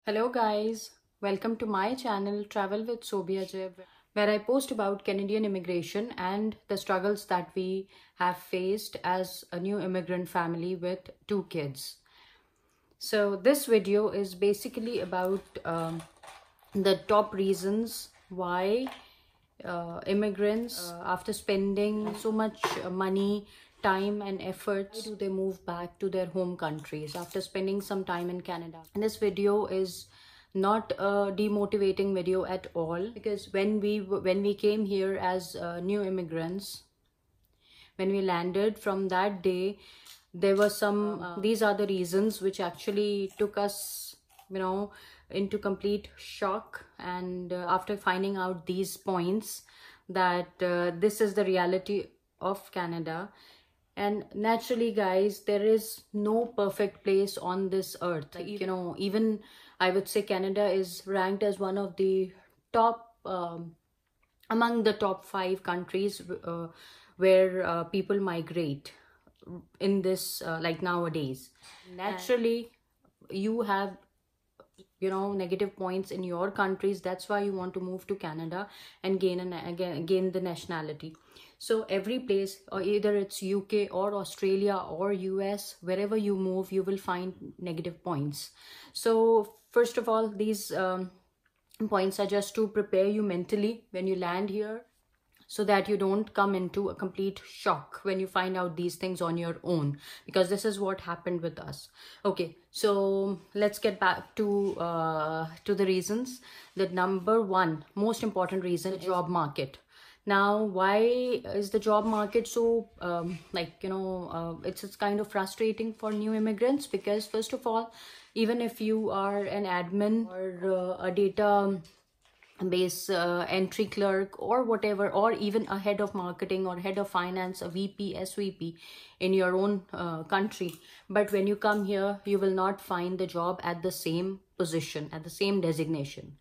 Hello guys, welcome to my channel Travel with Sobia Jeb, where I post about Canadian immigration and the struggles that we have faced as a new immigrant family with two kids. So this video is basically about the top reasons why immigrants, after spending so much money, time and effort, why do they move back to their home countries after spending some time in Canada. And this video is not a demotivating video at all, because when we came here as new immigrants, when we landed, from that day there were some these are the reasons which actually took us into complete shock. And after finding out these points, that this is the reality of Canada. And naturally guys, there is no perfect place on this earth. Like, even I would say Canada is ranked as one of the top among the top 5 countries where people migrate in this like nowadays. Naturally, you have negative points in your countries. That's why you want to move to Canada and gain the nationality. So every place, or either it's UK or Australia or US, wherever you move, you will find negative points. So first of all, these points are just to prepare you mentally when you land here, so that you don't come into a complete shock when you find out these things on your own, because this is what happened with us. Okay, so let's get back to the reasons. The number one most important reason is the job market. Now, why is the job market so it's kind of frustrating for new immigrants? Because first of all, even if you are an admin or a data base entry clerk or whatever, or even a head of marketing or head of finance, a VP, SVP in your own country, but when you come here, you will not find the job at the same position, at the same designation.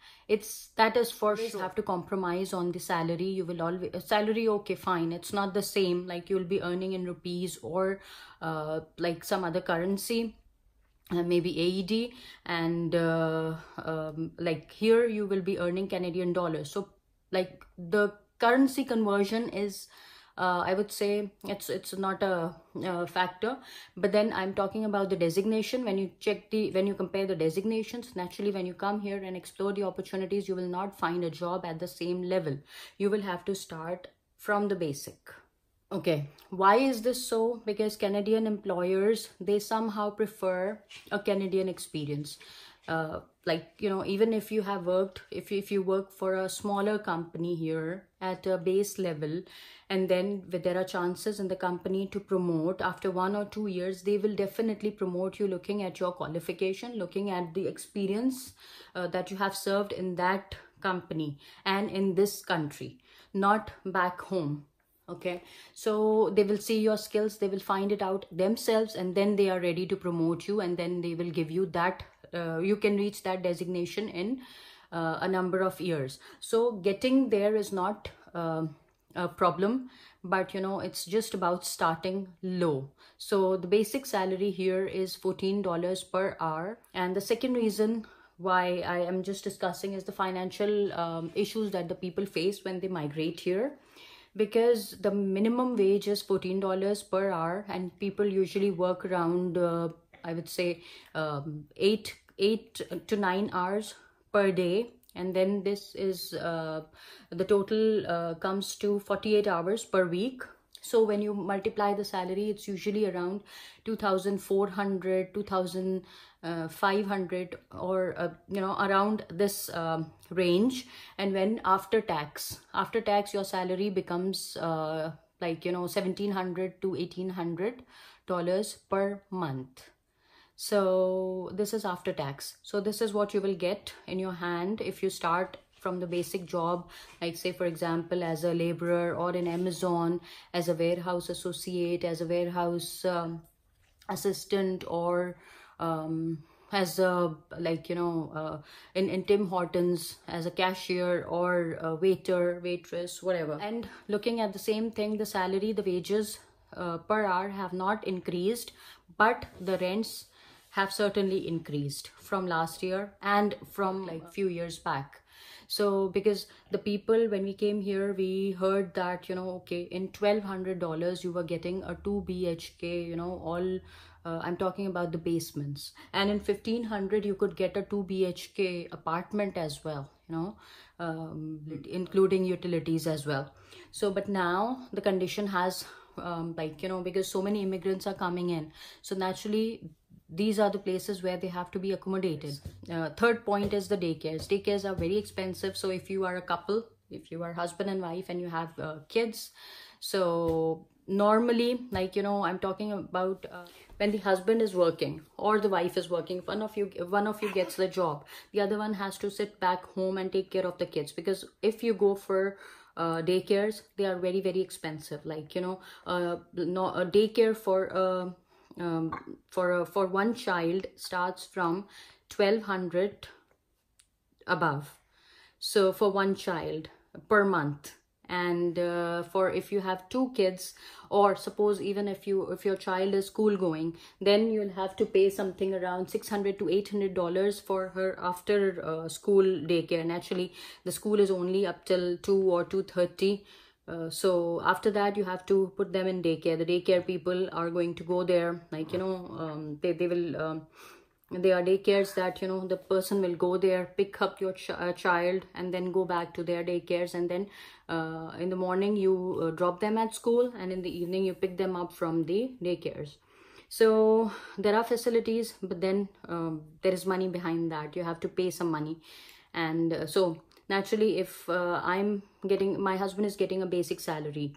That is for sure. You have to compromise on the salary. You will always salary, okay, fine, it's not the same, like you'll be earning in rupees or like some other currency, maybe AED, and like here you will be earning Canadian dollars. So like the currency conversion is I would say it's not a factor. But then I'm talking about the designation. When you compare the designations, naturally when you come here and explore the opportunities, you will not find a job at the same level. You will have to start from the basic. Okay, why is this so? Because Canadian employers, they somehow prefer a Canadian experience. Even if you have worked, if you work for a smaller company here at a base level, and then there are chances in the company to promote after 1 or 2 years, they will definitely promote you looking at your qualification, looking at the experience that you have served in that company and in this country, not back home. Okay, so they will see your skills, they will find it out themselves, and then they are ready to promote you, and then they will give you that you can reach that designation in a number of years. So getting there is not a problem, but it's just about starting low. So the basic salary here is $14 per hour. And the second reason why I am just discussing is the financial issues that the people face when they migrate here, because the minimum wage is $14 per hour, and people usually work around I would say 8 to 9 hours per day, and then this is the total comes to 48 hours per week. So when you multiply the salary, it's usually around 2,400, 2,500, or around this range. And when after tax your salary becomes $1,700 to $1,800 per month. So this is after tax. So this is what you will get in your hand if you start from the basic job, like say for example as a laborer, or in Amazon as a warehouse associate, as a warehouse assistant, or as a in Tim Hortons as a cashier, or a waiter, waitress, whatever. And looking at the same thing, the salary, the wages per hour have not increased, but the rents have certainly increased from last year and from like few years back. So because the people, when we came here, we heard that, you know, okay, in $1,200 you were getting a 2 BHK, you know, all I'm talking about the basements, and in 1,500 you could get a 2 BHK apartment as well, you know, including utilities as well. So but now the condition has like, you know, because so many immigrants are coming in, so naturally these are the places where they have to be accommodated. Third point is the daycares. Daycares are very expensive. So if you are a couple, if you are husband and wife and you have kids, so normally, like, you know, I'm talking about when the husband is working or the wife is working, if one of you gets the job, the other one has to sit back home and take care of the kids, because if you go for daycares, they are very, very expensive. Like, you know, no, a daycare for one child starts from 1,200 above, so for one child per month. And for if you have 2 kids, or suppose even if your child is school going, then you'll have to pay something around $600 to $800 for her after school daycare. And actually the school is only up till 2 or 2:30. So after that you have to put them in daycare. The daycare people are going to go there, like, you know, they will there are daycares that, you know, the person will go there, pick up your child, and then go back to their daycares, and then in the morning you drop them at school, and in the evening you pick them up from the daycares. So there are facilities, but then there is money behind that. You have to pay some money. And so naturally, if my husband is getting a basic salary,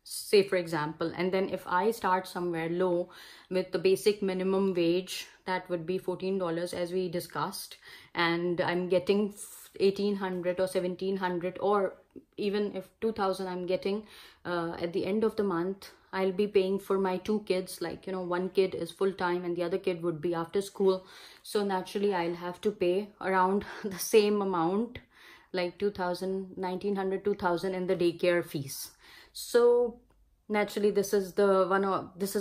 say for example, and then if I start somewhere low with the basic minimum wage, that would be $14 as we discussed, and I'm getting 1,800 or 1,700, or even if 2,000 I'm getting at the end of the month, I'll be paying for my 2 kids. Like, you know, one kid is full-time and the other kid would be after school, so naturally I'll have to pay around the same amount, like 2,000, 1,900, 2,000 in the daycare fees. So naturally this is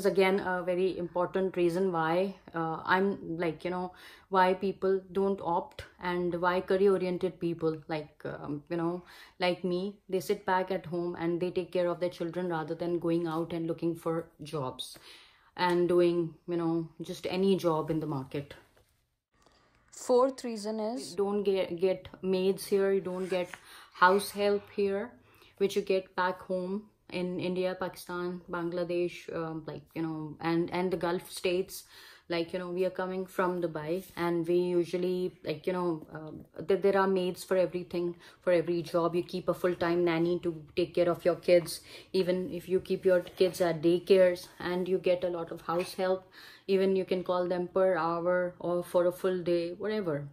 again a very important reason why I'm like, you know, why people don't opt, and why career-oriented people like you know, like me, they sit back at home and they take care of their children rather than going out and looking for jobs and doing, you know, just any job in the market. Fourth reason is, you don't get maids here, you don't get house help here, which you get back home in India, Pakistan, Bangladesh, like, you know, and the Gulf states. Like, you know, we are coming from Dubai, and we usually, like, you know, there are maids for everything, for every job. You keep a full-time nanny to take care of your kids, even if you keep your kids at daycares, and you get a lot of house help. Even you can call them per hour or for a full day, whatever.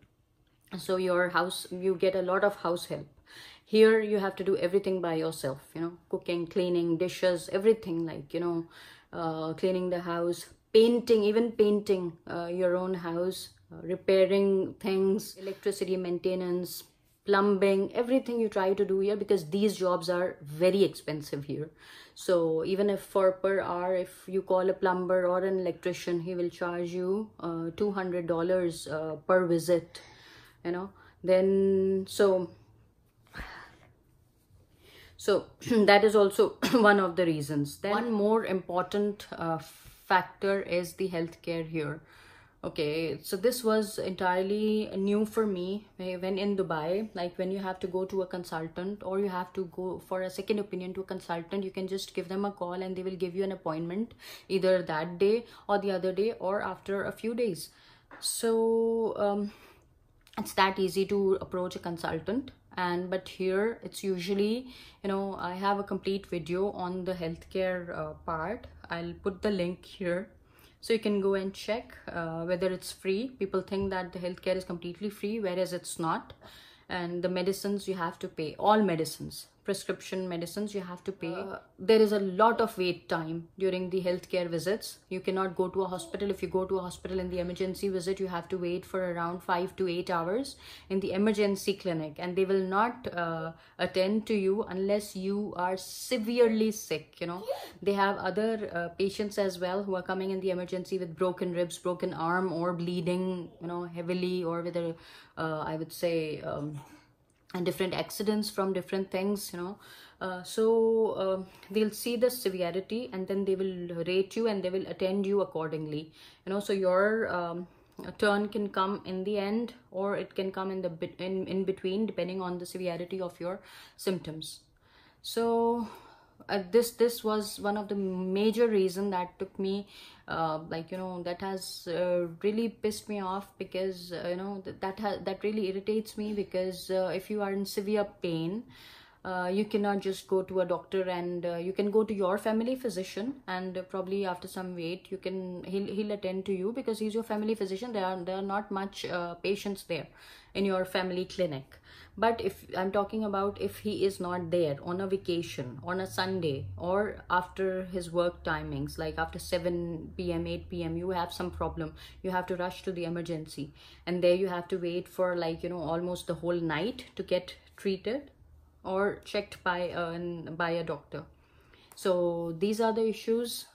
So you get a lot of house help. Here you have to do everything by yourself, you know, cooking, cleaning, dishes, everything, like, you know, cleaning the house, painting your own house, repairing things, electricity maintenance, plumbing, everything you try to do here, because these jobs are very expensive here. So even if for per hour, if you call a plumber or an electrician, he will charge you $200 per visit, you know. Then so that is also one of the reasons. Then one more important factor is the healthcare here. Okay, so this was entirely new for me when in Dubai. Like, when you have to go to a consultant, or you have to go for a second opinion to a consultant, you can just give them a call and they will give you an appointment either that day or the other day or after a few days. So it's that easy to approach a consultant. But here it's usually, you know, I have a complete video on the healthcare part. I'll put the link here, so you can go and check whether it's free. People think that the healthcare is completely free, whereas it's not. And the medicines you have to pay, all medicines, prescription medicines, you have to pay. There is a lot of wait time during the healthcare visits. You cannot go to a hospital. If you go to a hospital in the emergency visit, you have to wait for around 5 to 8 hours in the emergency clinic, and they will not attend to you unless you are severely sick. You know, they have other patients as well who are coming in the emergency with broken ribs, broken arm, or bleeding, you know, heavily, or with a I would say and different accidents from different things, you know. They'll see the severity, and then they will rate you and they will attend you accordingly, you know. So your turn can come in the end, or it can come in the in between, depending on the severity of your symptoms. So this was one of the major reason that took me like, you know, that has really pissed me off, because you know, that really irritates me, because if you are in severe pain, you cannot just go to a doctor, and you can go to your family physician, and probably after some wait he'll attend to you, because he's your family physician. There are not much patients there in your family clinic. But if I'm talking about, if he is not there on a vacation, on a Sunday, or after his work timings, like after 7 p.m, 8 p.m, you have some problem, you have to rush to the emergency, and there you have to wait for, like, you know, almost the whole night to get treated or checked by a doctor. So these are the issues.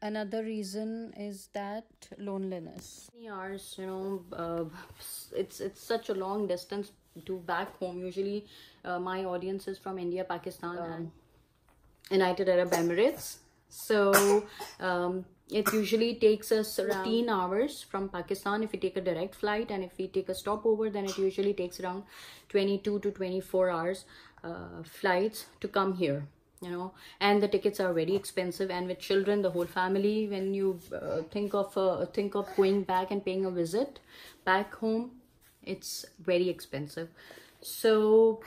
Another reason is that loneliness. Many hours, you know, it's such a long distance to back home. Usually my audience is from India, Pakistan, and United Arab Emirates. So it usually takes us around 15 hours from Pakistan if we take a direct flight, and if we take a stopover, then it usually takes around 22 to 24 hours flights to come here, you know. And the tickets are very expensive, and with children, the whole family, when you think of going back and paying a visit back home, it's very expensive. So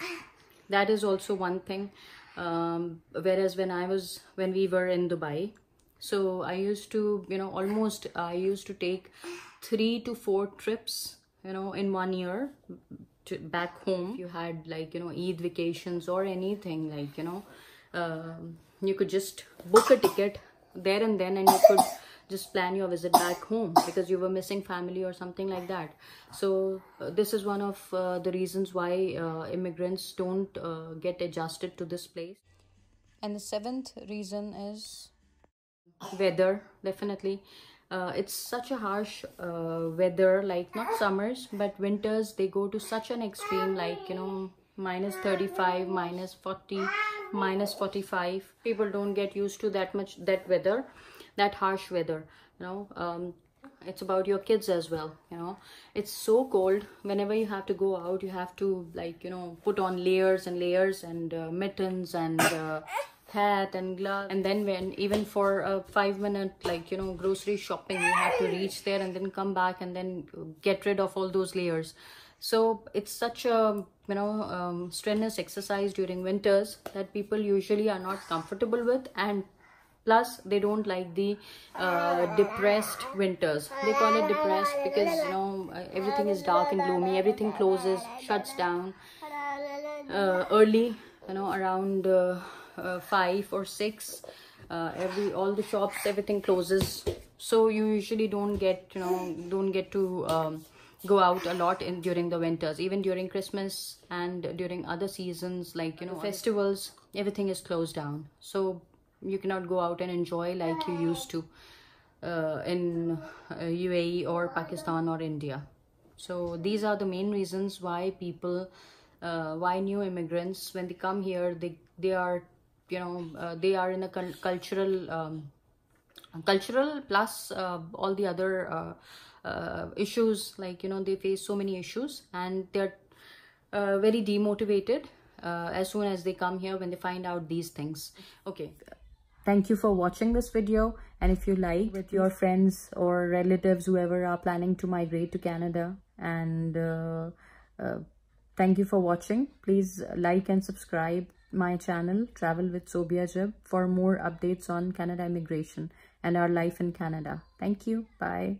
that is also one thing. Whereas when we were in Dubai, so I used to, you know, I used to take 3 to 4 trips, you know, in 1 year to back home. If you had, like, you know, Eid vacations or anything, like, you know, you could just book a ticket there and then, and you could just plan your visit back home because you were missing family or something like that. So this is one of the reasons why immigrants don't get adjusted to this place. And the 7th reason is weather. Definitely it's such a harsh weather, like not summers but winters. They go to such an extreme, like, you know, -35, -40, -45. People don't get used to that weather, that harsh weather, you know. It's about your kids as well, you know. It's so cold. Whenever you have to go out, you have to, like, you know, put on layers and layers, and mittens and hat and gloves. And then when even for a 5-minute, like, you know, grocery shopping, you have to reach there and then come back and then get rid of all those layers. So it's such a, you know, strenuous exercise during winters that people usually are not comfortable with. And plus they don't like the depressed winters. They call it depressed because, you know, everything is dark and gloomy, everything closes, shuts down early, you know, around 5 or 6. All the shops, everything closes. So you usually don't get to go out a lot during the winters. Even during Christmas and during other seasons, like, you know, festivals, everything is closed down. So you cannot go out and enjoy like you used to in UAE or Pakistan or India. So these are the main reasons why people, why new immigrants, when they come here, they are, you know, they are in a cultural plus all the other issues, like, you know, they face so many issues, and they're very demotivated as soon as they come here, when they find out these things. Okay, thank you for watching this video, and if you like, with your friends or relatives, whoever are planning to migrate to Canada, and thank you for watching. Please like and subscribe my channel Travel with Sobia Jib for more updates on Canada immigration and our life in Canada. Thank you. Bye.